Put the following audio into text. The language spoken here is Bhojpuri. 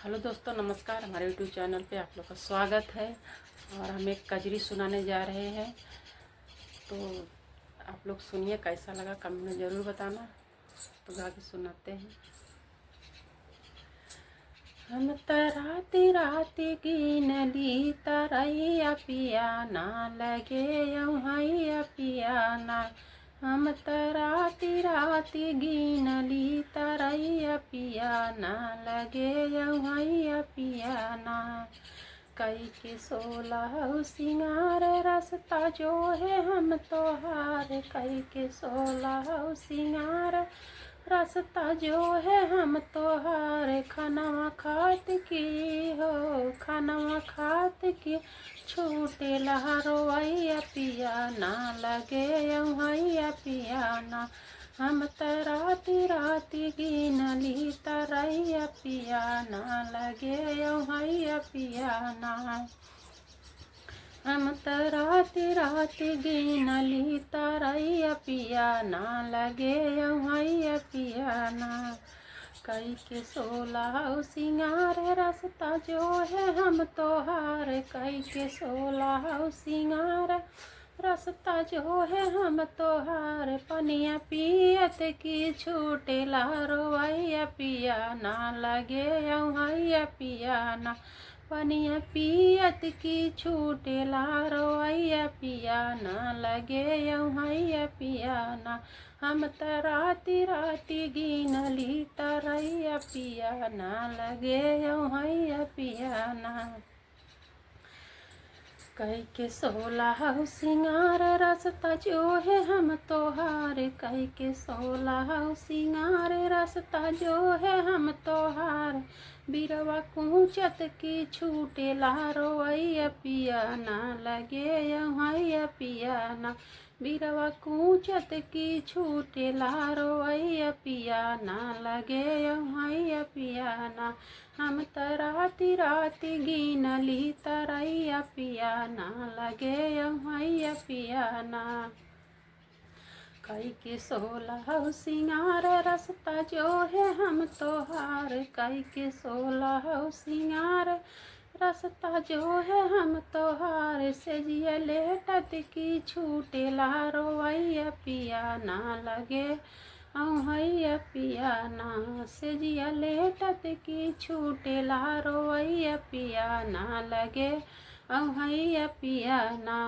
हेलो दोस्तों, नमस्कार। हमारे यूट्यूब चैनल पे आप लोग का स्वागत है। और हम एक कजरी सुनाने जा रहे हैं, तो आप लोग सुनिए। कैसा लगा कमेंट में ज़रूर बताना। तो गा के सुनाते हैं। हम तराती राती गिनली तरैया पिया ना लगे यौहैया पिया ना। हम तराती राती गिनली तरैया पिया ना लगे यौहैया पिया ना। कई के 16 सिंगार रास्ता जो है हम तोहार। कई के 16 सिंगार रास्ता जो है हम तोहार। खाना खात की हो, खाना खात की छूटे लहरोवैया पिया ना लगे यौहैया पिया ना। हम तराती राती गिनली तरैया पिया ना लगे यौहैया पिया ना। हम तराती राती गिनली तरैया पिया ना लगे यौहैया पिया ना। कई के 16 सिंगार रास्ता जो है हम तोहार। कई के 16 सिंगार रास्ता जो है हम तोहार। पनिया पियत की छूटे लहरोवैया पिया ना लगे यौहैया पिया ना। पनिया पियत की छूटे लहरोवैया पिया ना लगे यौहैया पिया ना। हम तराती राती गिनली तरैया पिया ना लगे यौहैया पिया ना। कई के 16 सिंगार रास्ता जो है हम तोहार। कई के 16 सिंगार रास्ता जो है हम तोहार। बिरवा कूचत की छूटे लहरोवैया पिया ना लगे यौहैया पिया ना। बिरवा कूचत की छूटे लहरोवैया पिया ना लगे यौहैया पिया ना। हम तराती राती गिनली तरैया पिया ना लगे यौहैया पिया ना। कई के 16 सिंगार रास्ता जो है हम तोहार। कई के 16 सिंगार रास्ता जो है हम तोहार। सेजिया लेटत की छूटे लहरोवैया पिया ना लगे यौहैया पिया ना। सेजिया लेटत की छूटे लहरोवैया पिया ना लगे यौहैया पिया ना।